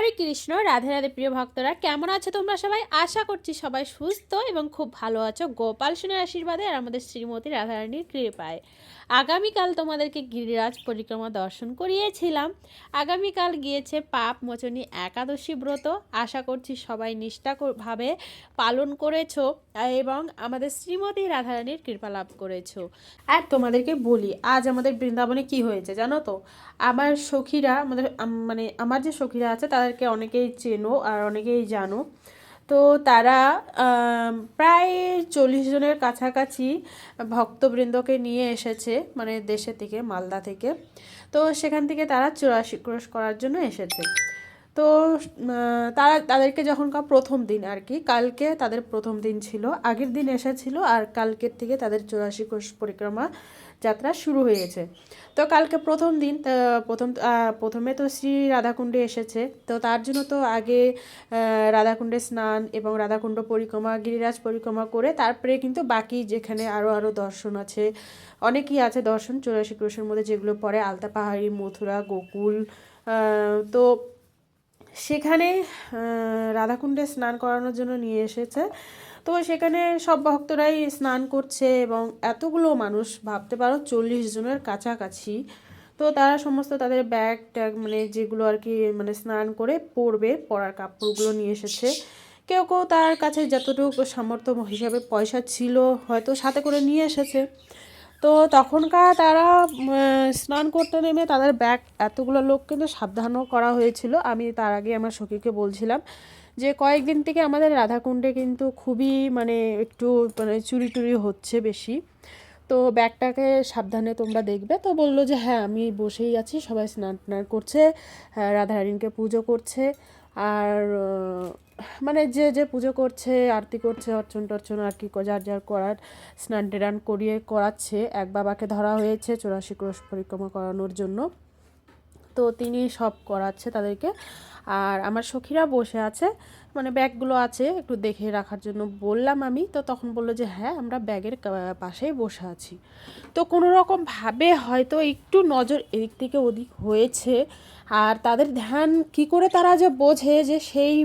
হরে কৃষ্ণ। রাধে রাধে প্রিয় ভক্তরা, কেমন আছো তোমরা সবাই? আশা করছি সবাই সুস্থ এবং খুব ভালো আছো গোপাল সোনার আশীর্বাদে আর আমাদের শ্রীমতী রাধারানীর কৃপায়। আগামীকাল তোমাদেরকে গিরিরাজ পরিক্রমা দর্শন করিয়েছিলাম। আগামীকাল গিয়েছে পাপ মোচনী একাদশী ব্রত। আশা করছি সবাই নিষ্ঠাভাবে পালন করেছো এবং আমাদের শ্রীমতী রাধারানীর কৃপা লাভ করেছো। আর তোমাদেরকে বলি আজ আমাদের বৃন্দাবনে কি হয়েছে জানো তো? আমার সখীরা মানে আমার যে সখীরা আছে তাদেরকে অনেকেই চেনো আর অনেকেই জানো। তো তারা প্রায় 40 জনের কাছাকাছি ভক্তবৃন্দকে নিয়ে এসেছে, মানে দেশে থেকে, মালদা থেকে। তো সেখান থেকে তারা 84 ক্রোশ করার জন্য এসেছে। তো তাদেরকে যখন প্রথম দিন আর কি, কালকে তাদের প্রথম দিন ছিল, আগের দিন এসেছিল আর কালকের থেকে তাদের 84 ক্রোশ পরিক্রমা যাত্রা শুরু হয়েছে। তো কালকে প্রথম দিন, প্রথমে তো শ্রী রাধাকুণ্ডে এসেছে। তো তার জন্য তো আগে রাধাকুণ্ডে স্নান এবং রাধাকুণ্ড পরিক্রমা, গিরিরাজ পরিক্রমা করে তারপরে কিন্তু বাকি যেখানে আরও দর্শন আছে, অনেকই আছে দর্শন 84 ক্রোশের মধ্যে, যেগুলো পরে আলতা পাহাড়ি, মথুরা, গোকুল। তো সেখানে রাধাকুণ্ডে স্নান করানোর জন্য নিয়ে এসেছে। তো সেখানে সব ভক্তরাই স্নান করছে এবং এতগুলো মানুষ, ভাবতে পারো 40 জনের কাছাকাছি। তো তারা সমস্ত তাদের ব্যাগ ট্যাগ, মানে যেগুলো আর কি, মানে স্নান করে পরার কাপড়গুলো নিয়ে এসেছে। কেউ কেউ তার কাছে যতটুকু সামর্থ্য হিসাবে পয়সা ছিল হয়তো সাথে করে নিয়ে এসেছে। তো তখনকার তারা স্নান করতে নেমে তাদের ব্যাগ, এতগুলো লোক কিন্তু সাবধানও করা হয়েছিল। আমি তার আগে আমার সখীকে বলছিলাম যে কয়েকদিন থেকে আমাদের রাধাকুণ্ডে কিন্তু খুবই একটু চুরি টুরি হচ্ছে বেশি। তো ব্যাগটাকে সাবধানে তোমরা দেখবে। তো বললো যে হ্যাঁ, আমি বসেই আছি, সবাই স্নান টান করছে, রাধারানীকে পুজো করছে। আর যে যে পুজো করছে, আরতি করছে, অর্চন টর্চন আর কি যার যার করার, স্নান টেরান করাচ্ছে। এক বাবাকে ধরা হয়েছে 84 ক্রোশ পরিক্রমা করানোর জন্য। তো তিনি সব করাচ্ছে তাদেরকে। আর আমার সখীরা বসে আছে, ব্যাগগুলো আছে একটু দেখে রাখার জন্য বললাম আমি। তো তখন বললো যে হ্যাঁ, আমরা ব্যাগের পাশেই বসে আছি। তো কোনো রকমভাবে হয়তো একটু নজর এদিক থেকে ওদিক হয়েছে। আর তাদের ধ্যান কি করে তারা যে বোঝে যে সেই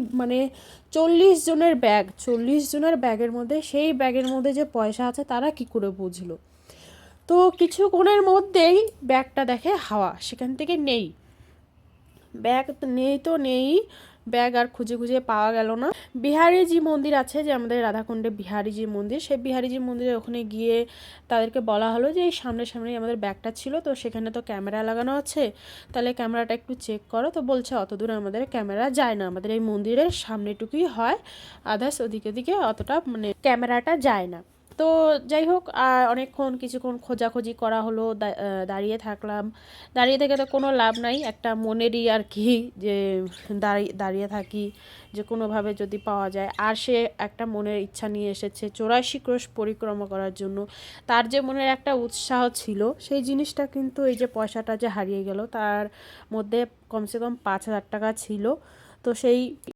40 জনের ব্যাগ, 40 জনের ব্যাগের মধ্যে, সেই ব্যাগের মধ্যে যে পয়সা আছে তারা কি করে বুঝলো? তো কিছুক্ষণের মধ্যেই ব্যাগটা দেখে হাওয়া, সেখান থেকে নেই ব্যাগ। নেই তো নেই ব্যাগ, আর খুঁজে খুঁজে পাওয়া গেল না। বিহারীজি মন্দির আছে, যে আমাদের রাধাকুণ্ডে বিহারীজি মন্দির, সেই বিহারীজি মন্দিরে ওখানে গিয়ে তাদেরকে বলা হলো যে এই সামনেই আমাদের ব্যাগটা ছিল, তো সেখানে তো ক্যামেরা লাগানো আছে, তাহলে ক্যামেরাটা একটু চেক করো। তো বলছে অত দূরে আমাদের ক্যামেরা যায় না, আমাদের এই মন্দিরের সামনেটুকুই হয়, আদার্স ওদিকে দিকে অতটা ক্যামেরাটা যায় না। তো যাই হোক, আর অনেকক্ষণ কিছুক্ষণ খোঁজাখুঁজি করা হলো, দাঁড়িয়ে থাকলাম। দাঁড়িয়ে থেকে তো কোনো লাভ নাই, একটা মনেরই আর কি, যে দাঁড়িয়ে থাকি, যে কোনোভাবে যদি পাওয়া যায়। আর সে একটা মনের ইচ্ছা নিয়ে এসেছে 84 ক্রোশ পরিক্রমা করার জন্য, তার যে মনের একটা উৎসাহ ছিল, সেই জিনিসটা কিন্তু এই যে পয়সাটা যে হারিয়ে গেল, তার মধ্যে কমসে কম 5,000 টাকা ছিল। তো সেই